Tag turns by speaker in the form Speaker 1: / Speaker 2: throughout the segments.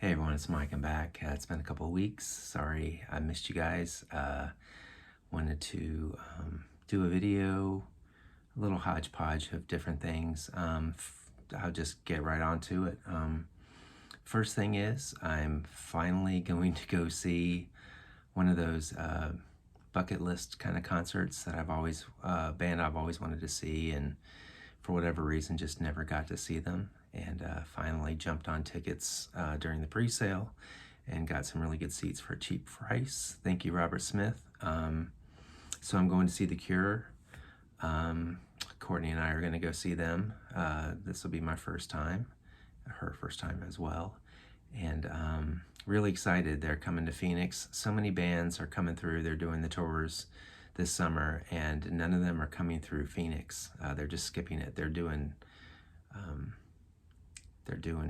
Speaker 1: Hey everyone, it's Mike. I'm back. It's been a couple of weeks. Sorry I missed you guys. Wanted to do a video, a little hodgepodge of different things. I'll just get right onto it. First thing is, I'm finally going to go see one of those bucket list kind of concerts that band I've always wanted to see, and for whatever reason just never got to see them. And finally jumped on tickets during the pre-sale and got some really good seats for a cheap price. Thank you, Robert Smith. So I'm going to see The Cure. Courtney and I are going to go see them. This will be my first time, her first time as well. And really excited. They're coming to Phoenix. So many bands are coming through. They're doing the tours this summer, and none of them are coming through Phoenix. They're just skipping it. They're doing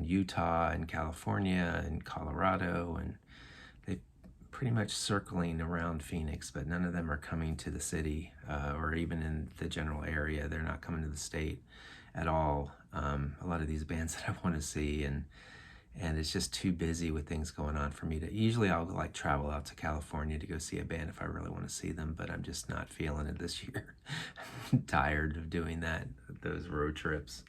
Speaker 1: Utah and California and Colorado, and they're pretty much circling around Phoenix, but none of them are coming to the city or even in the general area. They're not coming to the state at all. A lot of these bands that I want to see, and it's just too busy with things going on for me to. Usually I'll like travel out to California to go see a band if I really want to see them, but I'm just not feeling it this year. I'm tired of doing those road trips,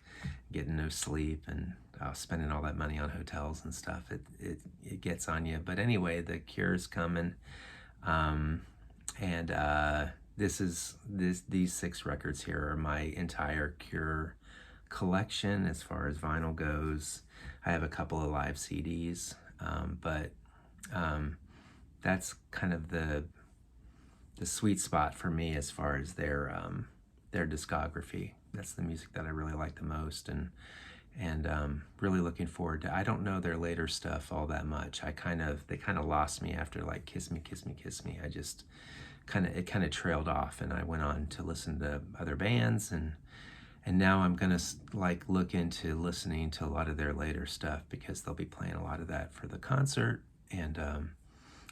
Speaker 1: getting no sleep, and spending all that money on hotels and stuff. It gets on you. But anyway, The Cure's coming, and these 6 records here are my entire Cure collection as far as vinyl goes. I have a couple of live CDs, but that's kind of the sweet spot for me as far as their discography. That's the music that I really like the most, and really looking forward to. I don't know their later stuff all that much. They kind of lost me after like Kiss Me, Kiss Me, Kiss Me. I just it kind of trailed off, and I went on to listen to other bands, and now I'm gonna like look into listening to a lot of their later stuff, because they'll be playing a lot of that for the concert, and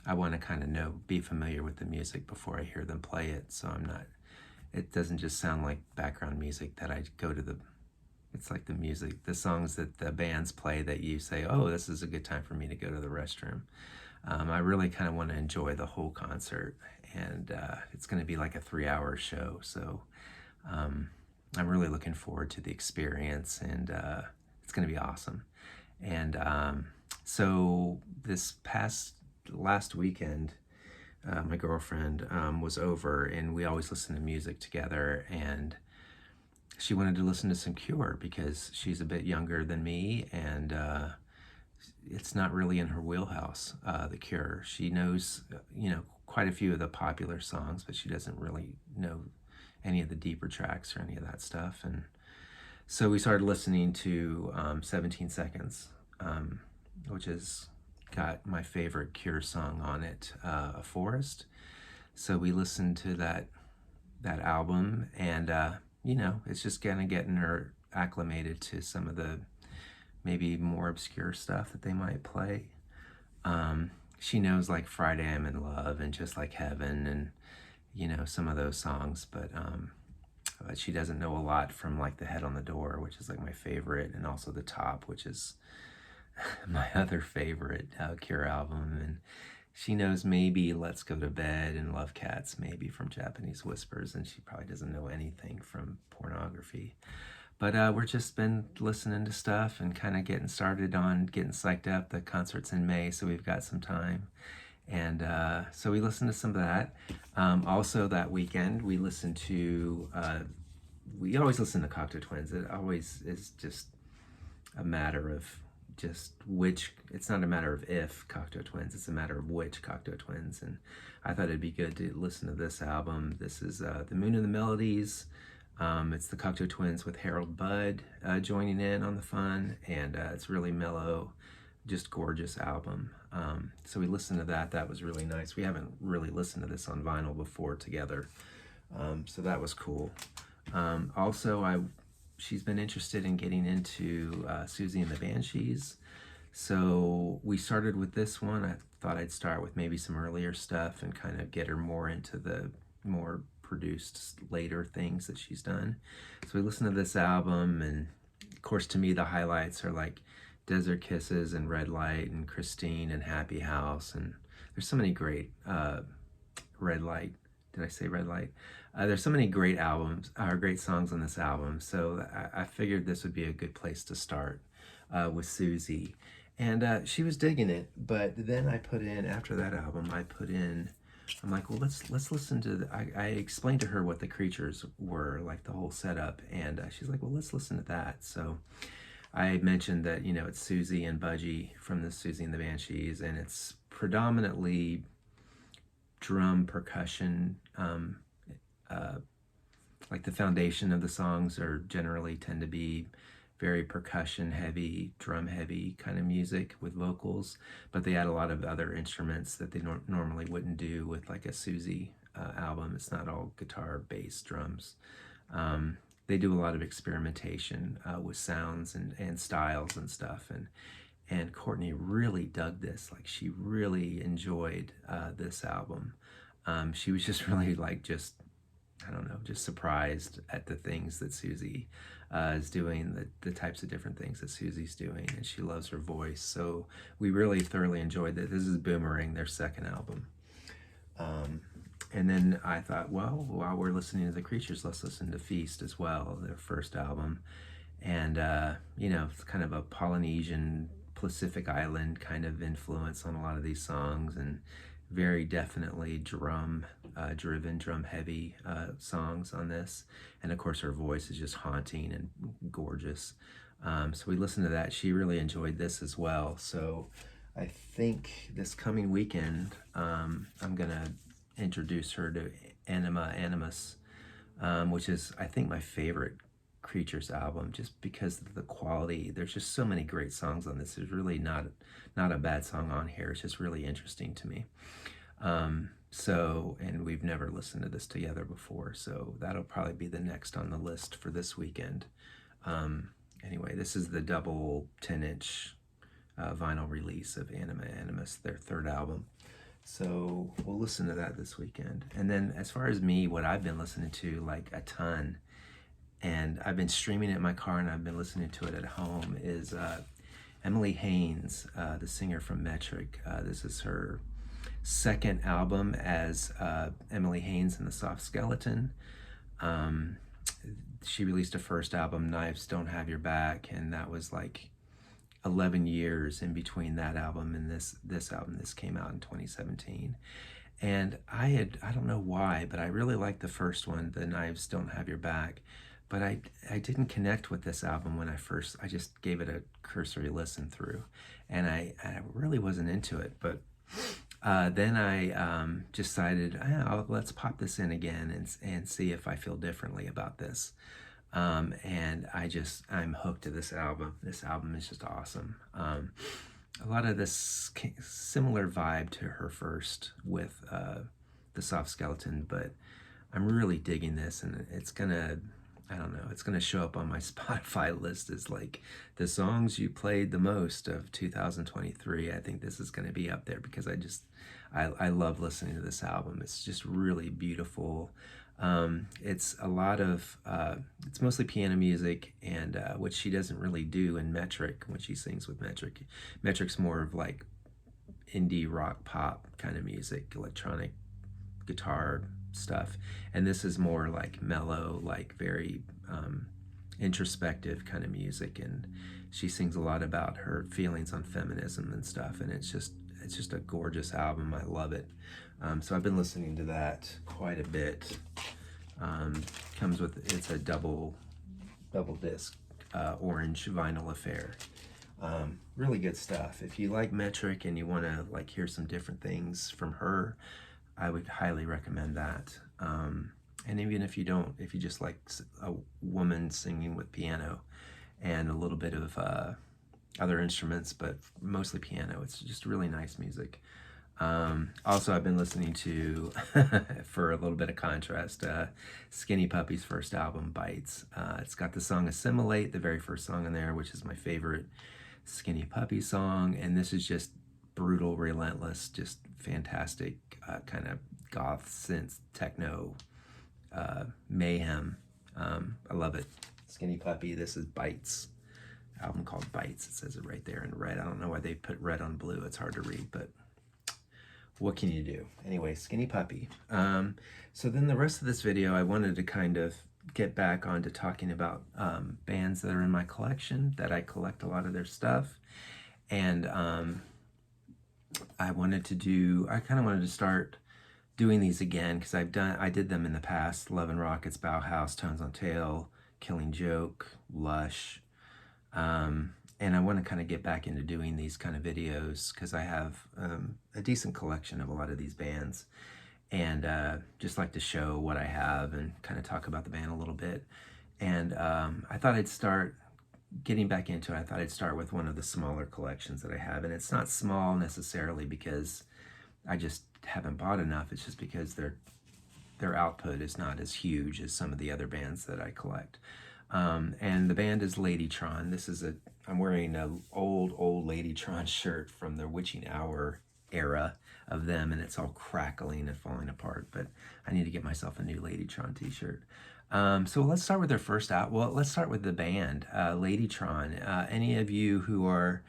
Speaker 1: I want to kind of be familiar with the music before I hear them play it, so it doesn't just sound like background music that I go to it's like the songs that the bands play that you say, oh, this is a good time for me to go to the restroom. I really kind of want to enjoy the whole concert, and it's going to be like a 3-hour show, so I'm really looking forward to the experience, and it's going to be awesome. And so this last weekend, my girlfriend was over, and we always listen to music together, and she wanted to listen to some Cure because she's a bit younger than me, and it's not really in her wheelhouse, The Cure. She knows, quite a few of the popular songs, but she doesn't really know any of the deeper tracks or any of that stuff. And so we started listening to 17 Seconds, which has got my favorite Cure song on it, A Forest. So we listened to that album, and it's just kind of getting her acclimated to some of the maybe more obscure stuff that they might play. She knows like Friday I'm in Love and Just Like Heaven, and some of those songs, but she doesn't know a lot from like The Head on the Door, which is like my favorite, and also The Top, which is my other favorite Cure album. And she knows maybe Let's Go to Bed and Love Cats, maybe from Japanese Whispers, and she probably doesn't know anything from Pornography. But we're just been listening to stuff and kind of getting started on getting psyched up. The concert's in May, so we've got some time. And so we listened to some of that. Also that weekend, we listened to, we always listen to Cocteau Twins. It always is just a matter of it's not a matter of if Cocteau Twins, it's a matter of which Cocteau Twins. And I thought it'd be good to listen to this album. This is The Moon and the Melodies. It's the Cocteau Twins with Harold Budd joining in on the fun, and it's really mellow, just gorgeous album. So we listened to that. That was really nice. We haven't really listened to this on vinyl before together, so that was cool. Also, she's been interested in getting into Susie and the Banshees, so we started with this one. I thought I'd start with maybe some earlier stuff and kind of get her more into the more produced later things that she's done. So we listened to this album, and of course to me the highlights are like Desert Kisses and Red Light and Christine and Happy House. And there's so many great Red Light. Did I say Red Light? There's so many great albums, or great songs on this album. So I figured this would be a good place to start with Susie. And she was digging it, but then I put in, after that album, I'm like, well, let's listen to I explained to her what the Creatures were, like the whole setup, and she's like, well, let's listen to that. So I mentioned that, you know, it's Susie and Budgie from the Susie and the Banshees, and it's predominantly drum percussion. Like the foundation of the songs are generally tend to be very percussion heavy, drum heavy kind of music with vocals, but they add a lot of other instruments that they normally wouldn't do with like a Susie album. It's not all guitar, bass, drums. They do a lot of experimentation with sounds and styles and stuff. And Courtney really dug this. Like, she really enjoyed this album. She was just really like, I don't know, just surprised at the things that Susie is doing, the types of different things that Susie's doing, and she loves her voice. So we really thoroughly enjoyed that. This is Boomerang, their second album. And then I thought, well, while we're listening to the Creatures, let's listen to Feast as well, their first album. And, you know, it's kind of a Polynesian, Pacific Island kind of influence on a lot of these songs, and very definitely drum-driven, drum-heavy songs on this. And of course, her voice is just haunting and gorgeous. So we listened to that. She really enjoyed this as well. So I think this coming weekend, I'm going to introduce her to Anima Animus, which is, I think, my favorite Creatures album, just because of the quality. There's just so many great songs on this. There's really not a bad song on here. It's just really interesting to me. And we've never listened to this together before, so that'll probably be the next on the list for this weekend. Anyway, this is the double 10-inch vinyl release of Anima Animus, their third album. So we'll listen to that this weekend. And then as far as me, what I've been listening to like a ton, and I've been streaming it in my car and I've been listening to it at home, is Emily Haines, the singer from Metric. This is her second album as Emily Haines and the Soft Skeleton. She released a first album, Knives Don't Have Your Back, and that was like 11 years in between that album and this album. This came out in 2017. And I don't know why, but I really liked the first one, the Knives Don't Have Your Back. But I didn't connect with this album when I just gave it a cursory listen through, and I really wasn't into it. But then I decided, let's pop this in again and see if I feel differently about this. And I'm hooked to this album. This album is just awesome. A lot of this similar vibe to her first with the Soft Skeleton, but I'm really digging this, and it's gonna show up on my Spotify list as like the songs you played the most of 2023. I think this is going to be up there because I love listening to this album. It's just really beautiful. It's a lot of, it's mostly piano music, and which she doesn't really do in Metric when she sings with Metric. Metric's more of like indie rock pop kind of music, electronic guitar stuff, and this is more like mellow, like very introspective kind of music, and she sings a lot about her feelings on feminism and stuff, and it's just a gorgeous album. I love it. So I've been listening to that quite a bit. It's a double disc orange vinyl affair. Really good stuff. If you like Metric and you want to like hear some different things from her, I would highly recommend that. And even if you don't, if you just like a woman singing with piano and a little bit of other instruments, but mostly piano, it's just really nice music. Also, I've been listening to, for a little bit of contrast, Skinny Puppy's first album, Bites. It's got the song Assimilate, the very first song in there, which is my favorite Skinny Puppy song, and this is just brutal, relentless, just fantastic, kind of goth synth techno mayhem. I love it. Skinny Puppy, this is Bites. album called Bites. It says it right there in red. I don't know why they put red on blue. It's hard to read, but what can you do? Anyway, Skinny Puppy. So then the rest of this video, I wanted to kind of get back onto talking about bands that are in my collection, that I collect a lot of their stuff. And I kind of wanted to start doing these again, because I did them in the past: Love and Rockets, Bauhaus, Tones on Tail, Killing Joke, Lush. And I want to kind of get back into doing these kind of videos, because I have a decent collection of a lot of these bands, and just like to show what I have and kind of talk about the band a little bit. And I thought I'd start getting back into it. I thought I'd start with one of the smaller collections that I have, and it's not small necessarily because I just haven't bought enough. It's just because their output is not as huge as some of the other bands that I collect. And the band is Ladytron. I'm wearing an old Ladytron shirt from the Witching Hour era of them, and it's all crackling and falling apart, but I need to get myself a new Ladytron t-shirt. So let's start with their first out. Well, let's start with the band, Ladytron. Any of you who are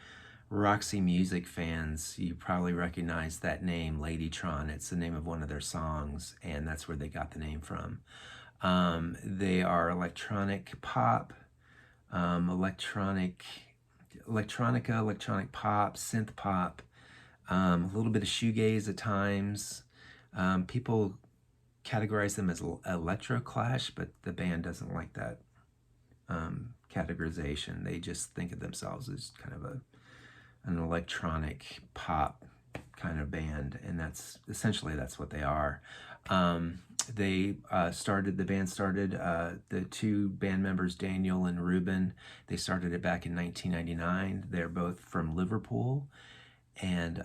Speaker 1: Roxy Music fans, you probably recognize that name, Ladytron. It's the name of one of their songs, and that's where they got the name from. They are electronic pop, electronica, electronic pop, synth pop, a little bit of shoegaze at times. People categorize them as electroclash, but the band doesn't like that categorization. They just think of themselves as kind of an electronic pop kind of band, and that's what they are. The band started, the two band members, Daniel and Ruben, they started it back in 1999. They're both from Liverpool, and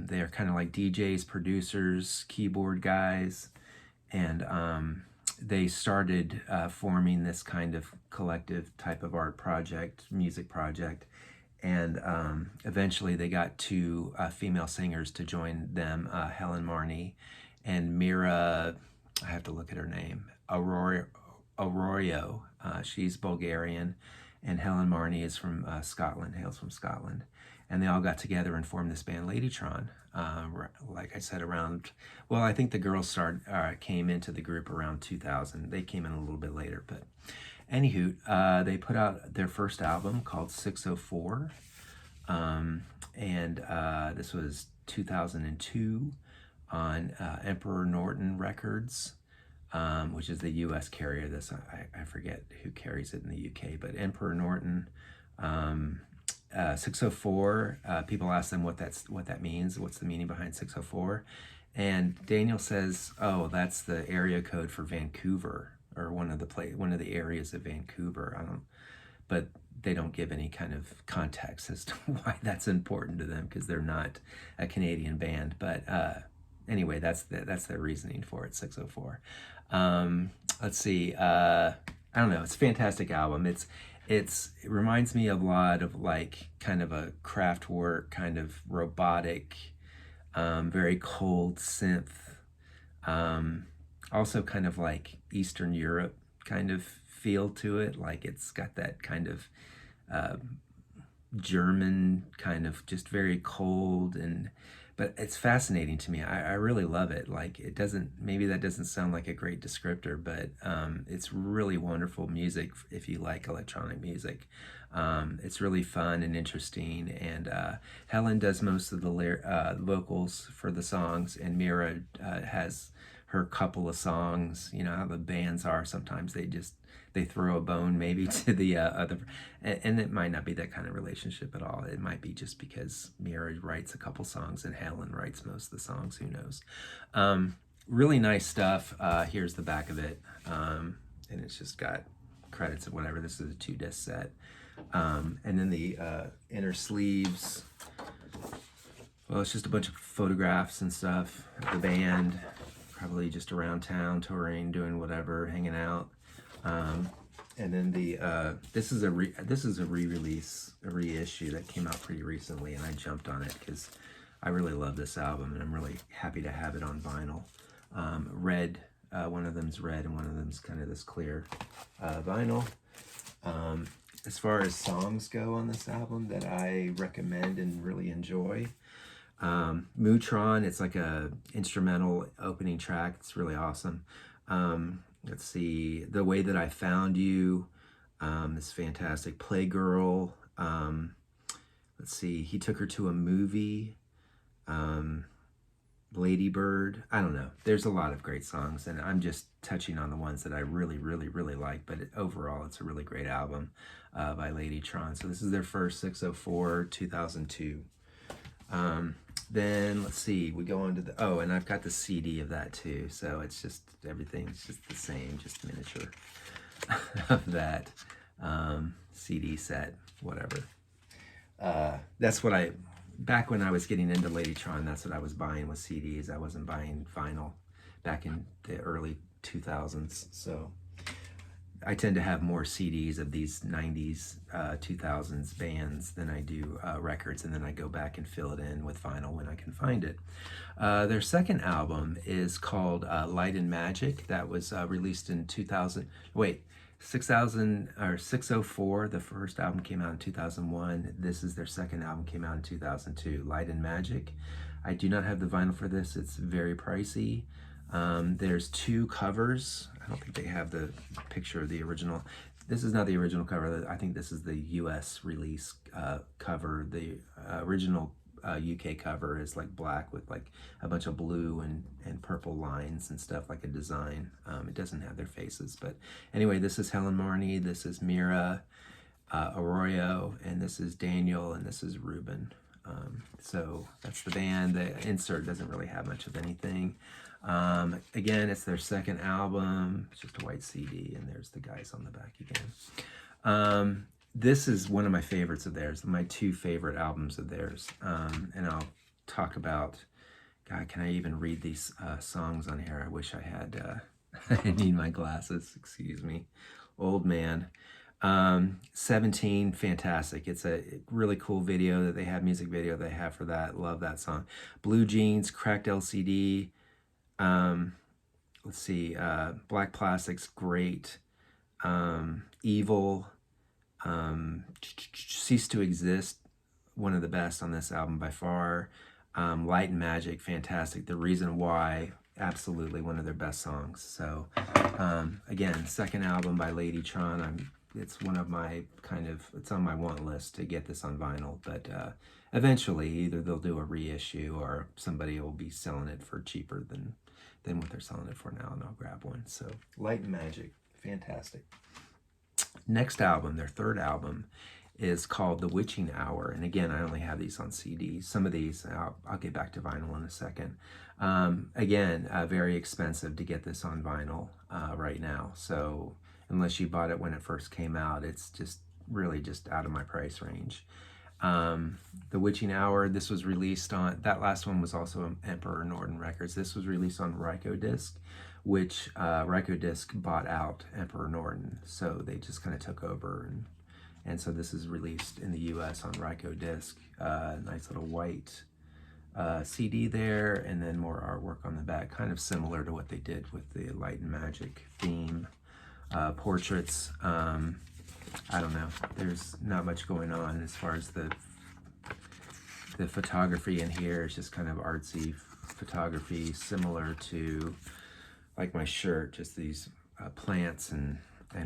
Speaker 1: they are kind of like DJs, producers, keyboard guys, and they started forming this kind of collective type of music project, and eventually they got two female singers to join them, Helen Marnie and Mira, I have to look at her name, Arroyo. She's Bulgarian, and Helen Marnie is from Scotland, hails from Scotland. And they all got together and formed this band, Ladytron. Like I said, I think the girls came into the group around 2000. They came in a little bit later, but anywho, they put out their first album called 604, and this was 2002 on Emperor Norton Records, which is the U.S. carrier. I forget who carries it in the UK, but Emperor Norton. 604, people ask them what that means, what's the meaning behind 604, and Daniel says, oh, that's the area code for Vancouver, or one of the areas of Vancouver. But they don't give any kind of context as to why that's important to them, because they're not a Canadian band. But anyway, that's their reasoning for it, 604. Let's see, I don't know, it's a fantastic album. It reminds me a lot of like kind of a Kraftwerk, kind of robotic, very cold synth, also kind of like Eastern Europe kind of feel to it. Like it's got that kind of German kind of just very cold, but it's fascinating to me. I really love it. Like maybe that doesn't sound like a great descriptor, but it's really wonderful music if you like electronic music. It's really fun and interesting, and Helen does most of the vocals for the songs, and Mira has her couple of songs. You know how the bands are, sometimes they throw a bone maybe to the other, and it might not be that kind of relationship at all. It might be just because Mira writes a couple songs and Helen writes most of the songs, who knows. Really nice stuff. Here's the back of it, and it's just got credits of whatever. This is a 2-disc set, and then the inner sleeves, well, it's just a bunch of photographs and stuff of the band, probably just around town touring, doing whatever, hanging out. And then this is a re-release, a reissue that came out pretty recently, and I jumped on it because I really love this album, and I'm really happy to have it on vinyl. Red, one of them's red and one of them's kind of this clear vinyl. as far as songs go on this album that I recommend and really enjoy, Mutron, it's like a instrumental opening track. It's really awesome. Let's see, The Way That I Found You is fantastic. Playgirl, let's see, He Took Her to a Movie, Ladybird. I don't know. There's a lot of great songs, and I'm just touching on the ones that I really, really, really like. But overall, it's a really great album by Ladytron. So this is their first 604 2002. Then let's see, we go on to the, oh, and I've got the CD of that too. So it's just, everything's just the same, just miniature of that CD set, whatever. That's what back when I was getting into Ladytron, that's what I was buying, was CDs. I wasn't buying vinyl back in the early 2000s. So I tend to have more CDs of these 90s, 2000s bands than I do records, and then I go back and fill it in with vinyl when I can find it. Their second album is called Light and Magic. That was released in 604. The first album came out in 2001. This is their second album, came out in 2002, Light and Magic. I do not have the vinyl for this. It's very pricey. There's two covers. I don't think they have the picture of the original. This is not the original cover. I think this is the US release cover. The original UK cover is like black with like a bunch of blue and purple lines and stuff, like a design. It doesn't have their faces, but anyway, this is Helen Marnie, this is Mira Arroyo, and this is Daniel, and this is Ruben. So that's the band. The insert doesn't really have much of anything. Again, it's their second album. It's just a white CD, and there's the guys on the back again. This is one of my favorites of theirs, my two favorite albums of theirs. And I'll talk about, God, can I even read these songs on here? I wish I had, I need my glasses, excuse me, old man. 17, fantastic. It's a really cool video that they have, music video they have for that. Love that song. Blue Jeans, Cracked LCD. Let's see, Black Plastics, great. Evil, Cease to Exist, one of the best on this album by far. Light and Magic, fantastic. The Reason Why, absolutely one of their best songs. So again, second album by Ladytron. It's one of my it's on my want list to get this on vinyl, but eventually either they'll do a reissue or somebody will be selling it for cheaper than what they're selling it for now, and I'll grab one. So Light and Magic, fantastic. Next album, their third album, is called The Witching Hour. And again, I only have these on CDs. Some of these, I'll get back to vinyl in a second. Again, very expensive to get this on vinyl right now. So unless you bought it when it first came out, it's just really just out of my price range. The Witching Hour, this was released on, that last one was also on Emperor Norton Records. This was released on Rykodisc, which Rykodisc bought out Emperor Norton. So they just kind of took over, and so this is released in the US on Rykodisc. Nice little white CD there, and then more artwork on the back, kind of similar to what they did with the Light and Magic theme. Portraits, I don't know, there's not much going on as far as the photography in here. It's just kind of artsy photography, similar to like my shirt, just these plants and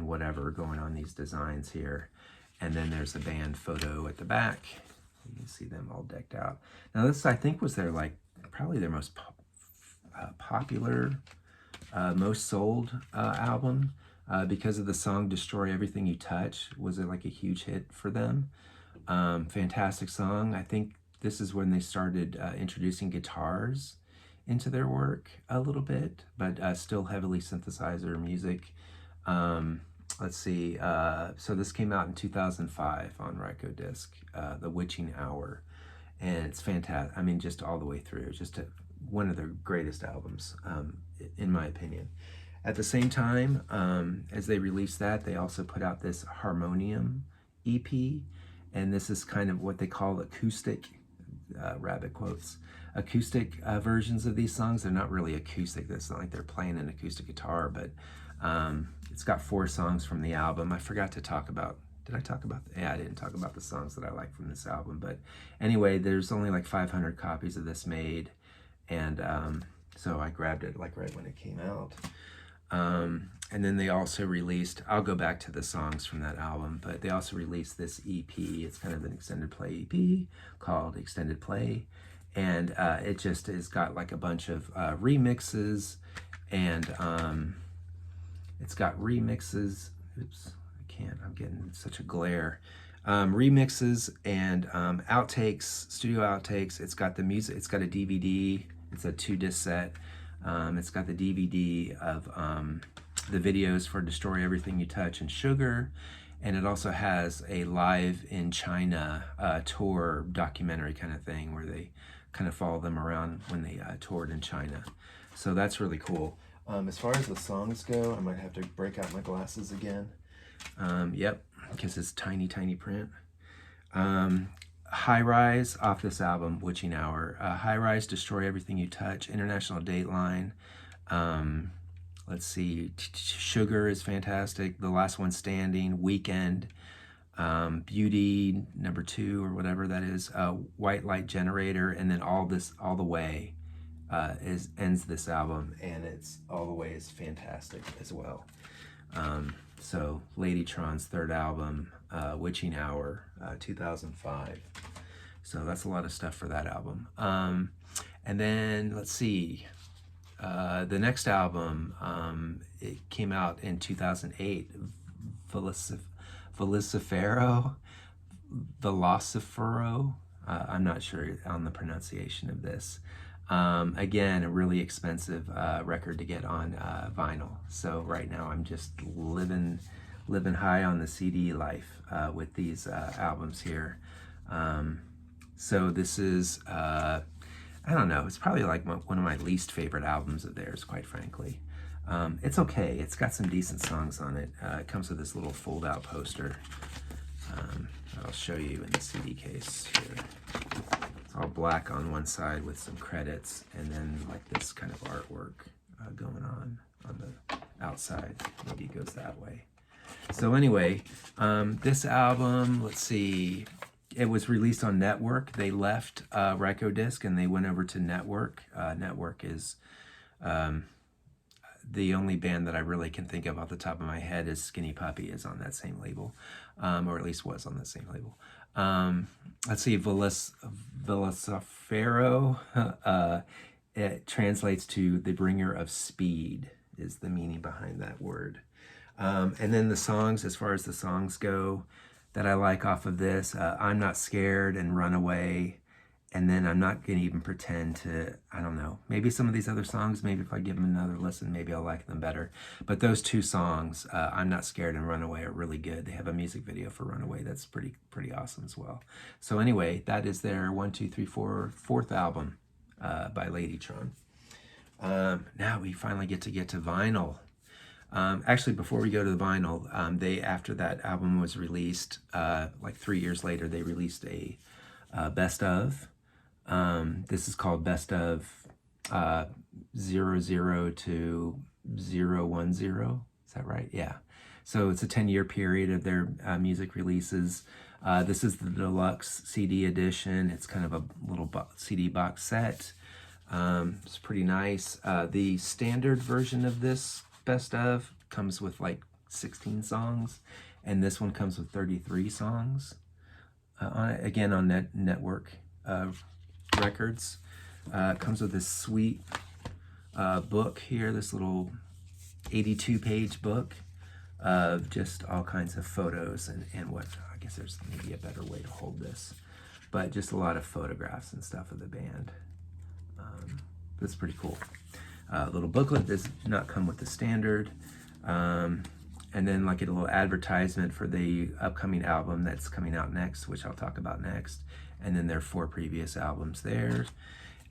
Speaker 1: whatever going on these designs here. And then there's a band photo at the back. You can see them all decked out. Now this, I think, was their probably their most popular, most sold album. Because of the song Destroy Everything You Touch, was it like a huge hit for them. Fantastic song. I think this is when they started introducing guitars into their work a little bit, but still heavily synthesizer music. Let's see, so this came out in 2005 on Rykodisc, The Witching Hour, and it's fantastic. I mean, just all the way through, just one of their greatest albums, in my opinion. At the same time, as they released that, they also put out this Harmonium EP, and this is kind of what they call acoustic, rabbit quotes, acoustic versions of these songs. They're not really acoustic. It's not like they're playing an acoustic guitar, but it's got 4 songs from the album. I forgot to talk about Did I talk about, yeah, I didn't talk about the songs that I like from this album, but anyway, there's only like 500 copies of this made, and so I grabbed it like right when it came out. And then they also released, I'll go back to the songs from that album, but they also released this EP. It's kind of an extended play EP called Extended Play, and it just has got like a bunch of remixes, and it's got remixes, oops, I can't, I'm getting such a glare, remixes and outtakes, studio outtakes. It's got the music, it's got a DVD, it's a 2-disc set. It's got the DVD of the videos for Destroy Everything You Touch and Sugar, and it also has a live in China tour documentary kind of thing where they kind of follow them around when they toured in China. So that's really cool. As far as the songs go, I might have to break out my glasses again. Yep, because it's tiny, tiny print. High Rise off this album, Witching Hour. High Rise, Destroy Everything You Touch, International Dateline. Let's see, Sugar is fantastic. The Last One Standing, Weekend, Beauty number 2 or whatever that is, White Light Generator, and then All the Way ends this album, and it's All the Way is fantastic as well. So Ladytron's third album, Witching Hour, 2005. So that's a lot of stuff for that album. And then let's see, the next album, it came out in 2008, Velocifero. I'm not sure on the pronunciation of this. Again, a really expensive record to get on vinyl. So right now I'm just living high on the CD life with these albums here. So this is, I don't know, it's probably like one of my least favorite albums of theirs, quite frankly. It's okay. It's got some decent songs on it. It comes with this little fold-out poster. I'll show you in the CD case here. It's all black on one side with some credits, and then like this kind of artwork going on the outside. Maybe it goes that way. So anyway, this album, let's see, it was released on Network. They left Rykodisc and they went over to Network. Network is the only band that I really can think of off the top of my head is Skinny Puppy is on that same label, or at least was on the same label. Let's see, Velocifero, it translates to the bringer of speed is the meaning behind that word. And then the songs, as far as the songs go, that I like off of this, I'm Not Scared and Runaway. And then I'm not going to even pretend to, I don't know, maybe some of these other songs, maybe if I give them another listen, maybe I'll like them better. But those two songs, I'm Not Scared and Runaway, are really good. They have a music video for Runaway that's pretty awesome as well. So anyway, that is their 4th album by Ladytron. Now we finally get to vinyl. Actually, before we go to the vinyl, after that album was released, like 3 years later, they released a best of. This is called Best of 00 to 010. Is that right? Yeah. So it's a 10-year period of their music releases. This is the deluxe CD edition. It's kind of a little CD box set. It's pretty nice. The standard version of this best of comes with like 16 songs, and this one comes with 33 songs. Again on Network Records. It comes with this sweet book here, this little 82-page book of just all kinds of photos and what, I guess there's maybe a better way to hold this, but just a lot of photographs and stuff of the band. That's pretty cool. Little booklet does not come with the standard. And then like a little advertisement for the upcoming album that's coming out next, which I'll talk about next. And then their 4 previous albums there.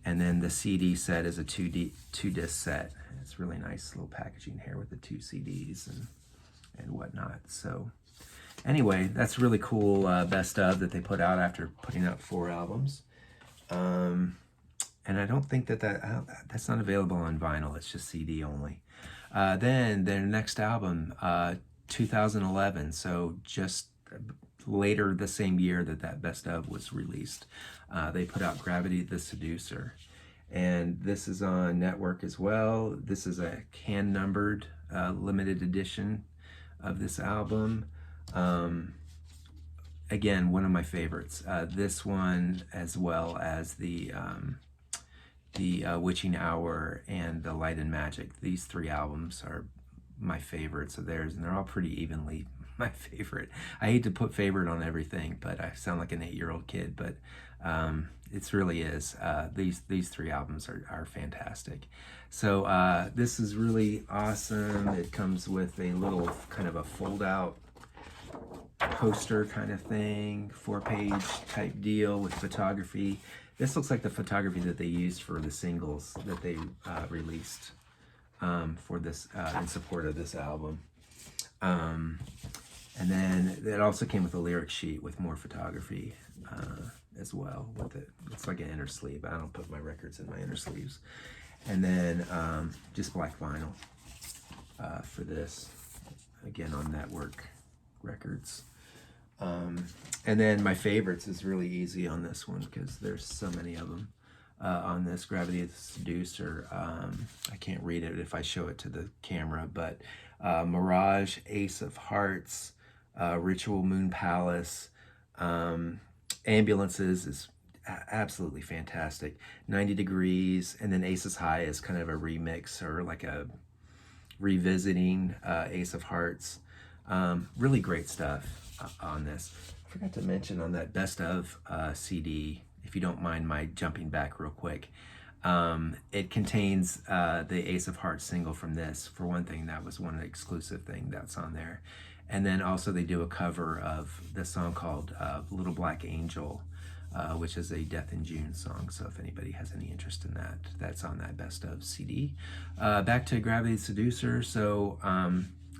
Speaker 1: And then the CD set is a 2-disc set. It's really nice little packaging here with the 2 CDs and whatnot. So anyway, that's really cool best of that they put out after putting out 4 albums. And I don't think that's not available on vinyl. It's just CD only. Then their next album, 2011, so just later the same year that best of was released. They put out Gravity the Seducer. And this is on network as well. This is a hand numbered limited edition of this album. Again, one of my favorites. This one, as well as the Witching Hour and the Light and Magic. These three albums are my favorites of theirs, and they're all pretty evenly my favorite. I hate to put favorite on everything, but I sound like an 8-year-old kid, but it really is. These three albums are fantastic. So this is really awesome. It comes with a little kind of a fold-out poster kind of thing, 4-page type deal with photography. This looks like the photography that they used for the singles that they released for this in support of this album. And then it also came with a lyric sheet with more photography as well with it. It's like an inner sleeve. I don't put my records in my inner sleeves. And then just black vinyl for this, again on Network Records. And then my favorites is really easy on this one because there's so many of them on this. Gravity the Seducer. I can't read it if I show it to the camera, but Mirage, Ace of Hearts, Ritual Moon Palace, Ambulances is absolutely fantastic. 90 Degrees, and then Aces High is kind of a remix or like a revisiting Ace of Hearts. Really great stuff on this. I forgot to mention on that best of CD, if you don't mind my jumping back real quick, it contains the Ace of Hearts single from this. For one thing, that was one exclusive thing that's on there. And then also they do a cover of the song called Little Black Angel, which is a Death in June song. So if anybody has any interest in that, that's on that best of CD. Back to Gravity Seducer. So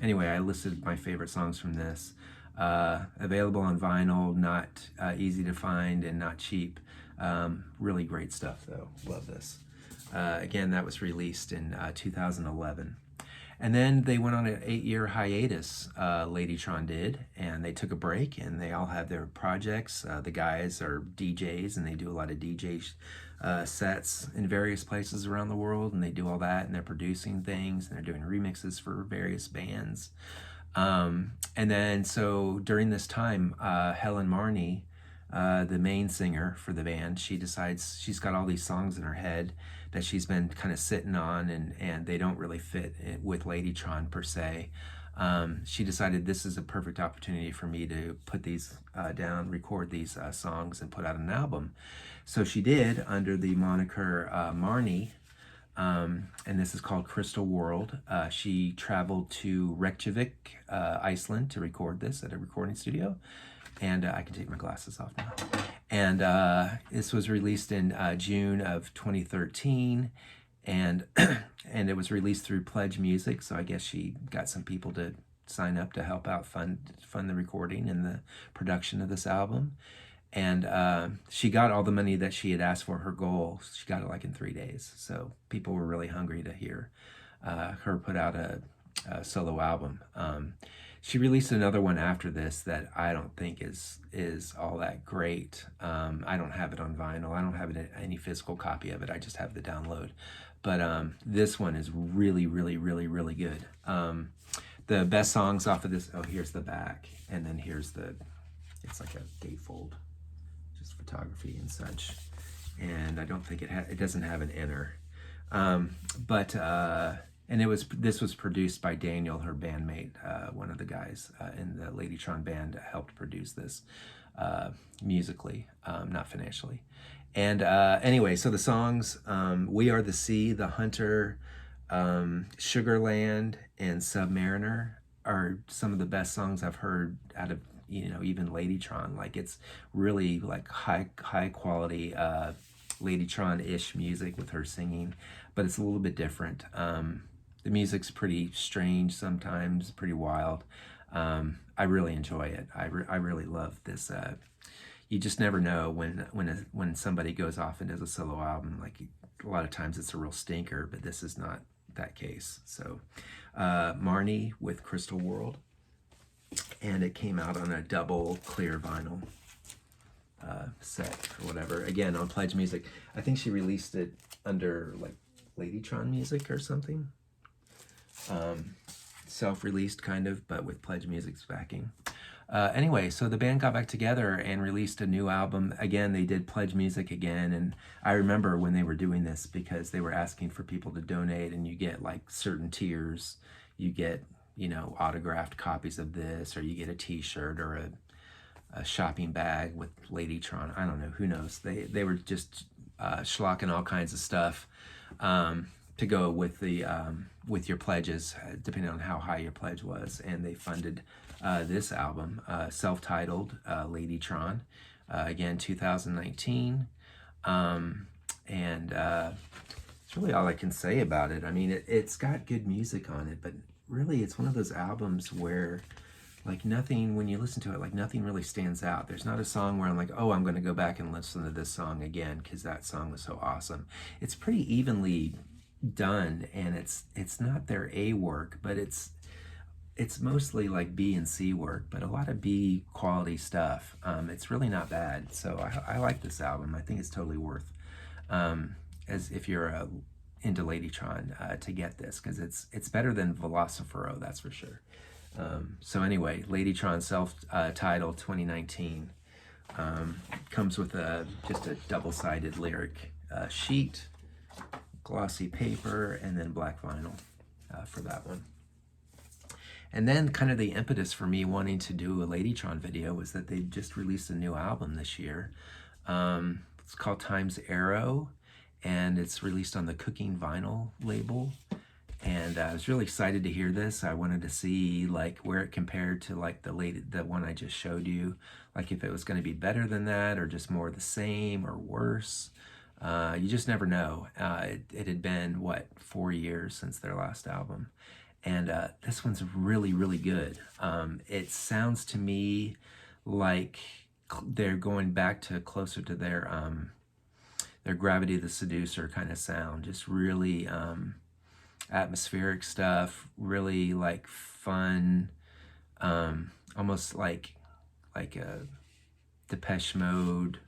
Speaker 1: anyway, I listed my favorite songs from this. Available on vinyl, not easy to find and not cheap. Really great stuff though. Love this. Again, that was released in 2011. And then they went on an 8-year hiatus, Ladytron did, and they took a break and they all have their projects. The guys are DJs and they do a lot of DJ sets in various places around the world, and they do all that, and they're producing things and they're doing remixes for various bands. And then so during this time, Helen Marnie, the main singer for the band, she decides she's got all these songs in her head that she's been kind of sitting on, and they don't really fit with Ladytron per se. She decided this is a perfect opportunity for me to put these down, record these songs, and put out an album. So she did under the moniker Marnie, and this is called Crystal World. She traveled to Reykjavik, Iceland to record this at a recording studio. And I can take my glasses off now. And this was released in June of 2013, and and it was released through Pledge Music. So I guess she got some people to sign up to help out fund the recording and the production of this album. And she got all the money that she had asked for, her goal. She got it like in 3 days. So people were really hungry to hear her put out a solo album. She released another one after this that I don't think is all that great. I don't have it on vinyl. I don't have any physical copy of it. I just have the download. But this one is really, really, really, really good. The best songs off of this, oh, here's the back. And then here's it's like a gatefold, just photography and such. And I don't think it doesn't have an inner. And this was produced by Daniel, her bandmate, one of the guys in the Ladytron band helped produce this musically, not financially. And anyway, so the songs, We Are the Sea, The Hunter, Sugarland, and Submariner are some of the best songs I've heard out of, even Ladytron. Like, it's really like high quality Ladytron-ish music with her singing, but it's a little bit different. The music's pretty strange sometimes, pretty wild. I really enjoy it. I really love this. You just never know when somebody goes off and does a solo album. Like, a lot of times it's a real stinker, but this is not that case. So Marnie with Crystal World. and it came out on a double clear vinyl set or whatever. Again, on Pledge Music. I think she released it under like Ladytron Music or something. Self-released kind of, but with Pledge Music's backing. Anyway, so the band got back together and released a new album. Again, they did Pledge Music again, and I remember when they were doing this because they were asking for people to donate, and you get like certain tiers. You get, you know, autographed copies of this, or you get a t-shirt or a shopping bag with Ladytron. I don't know, who knows. They were just schlocking all kinds of stuff to go with the with your pledges, depending on how high your pledge was. And they funded this album, self-titled Ladytron, again 2019, and it's really all I can say about it. I mean, it's got good music on it, but really it's one of those albums where like nothing, when you listen to it, like nothing really stands out. There's not a song where I'm like, oh, I'm going to go back and listen to this song again because that song was so awesome. It's pretty evenly done, and it's not their A work, but it's mostly like B and C work, but a lot of B quality stuff. It's really not bad. So I like this album. I think it's totally worth, as if you're into Ladytron, to get this, because it's better than Velocifero, that's for sure. So anyway, Ladytron self-titled 2019 comes with just a double-sided lyric sheet, glossy paper, and then black vinyl for that one. And then kind of the impetus for me wanting to do a Ladytron video was that they just released a new album this year. It's called Time's Arrow, and it's released on the Cooking Vinyl label. And I was really excited to hear this. I wanted to see like where it compared to like the one I just showed you, like if it was going to be better than that or just more the same or worse. You just never know. It had been, what, 4 years since their last album. And this one's really, really good. It sounds to me like they're going back to closer to their Gravity the Seducer kind of sound. Just really atmospheric stuff, really like fun, almost like a Depeche Mode,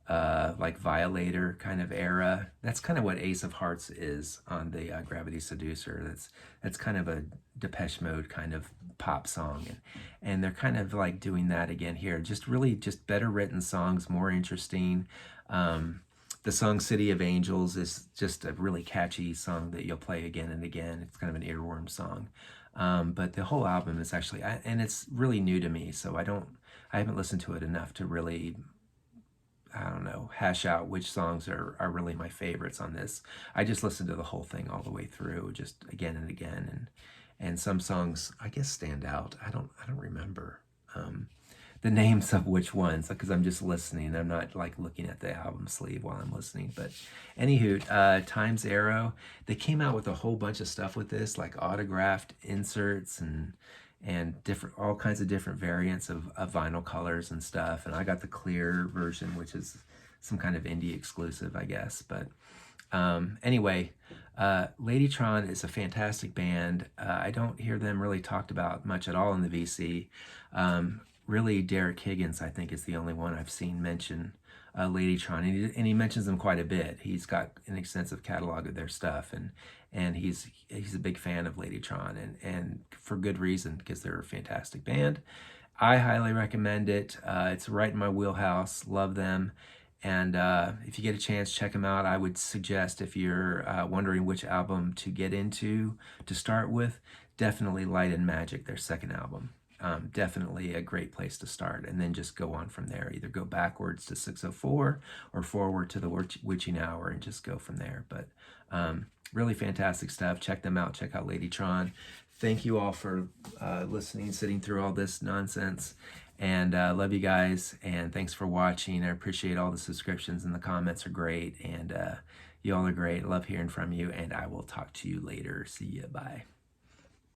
Speaker 1: like Violator kind of era. That's kind of what Ace of Hearts is on the Gravity Seducer. That's kind of a Depeche Mode kind of pop song, and they're kind of like doing that again here. Just really just better written songs, more interesting. The song City of Angels is just a really catchy song that you'll play again and again. It's kind of an earworm song. But the whole album is actually, and it's really new to me, so I haven't listened to it enough to really, I don't know, hash out which songs are really my favorites on this. I just listened to the whole thing all the way through, just again and again, and some songs I guess stand out. I don't remember the names of which ones, because I'm just listening. I'm not like looking at the album sleeve while I'm listening. But anywho, Time's Arrow, they came out with a whole bunch of stuff with this, like autographed inserts and different, all kinds of different variants of vinyl colors and stuff. And I got the clear version, which is some kind of indie exclusive, I guess. But anyway, Ladytron is a fantastic band. I don't hear them really talked about much at all in the VC. Really, Derek Higgins, I think, is the only one I've seen mention Ladytron, and he mentions them quite a bit. He's got an extensive catalog of their stuff, and he's a big fan of Ladytron, and for good reason, because they're a fantastic band. I highly recommend it. It's right in my wheelhouse. Love them. And if you get a chance, check them out. I would suggest, if you're wondering which album to get into to start with, definitely Light and Magic, their second album. Definitely a great place to start, and then just go on from there. Either go backwards to 604 or forward to the Witching Hour and just go from there. But really fantastic stuff. Check them out. Check out Ladytron. Thank you all for listening, sitting through all this nonsense, and love you guys, and thanks for watching. I appreciate all the subscriptions, and the comments are great, and you all are great. Love hearing from you, and I will talk to you later. See ya. Bye.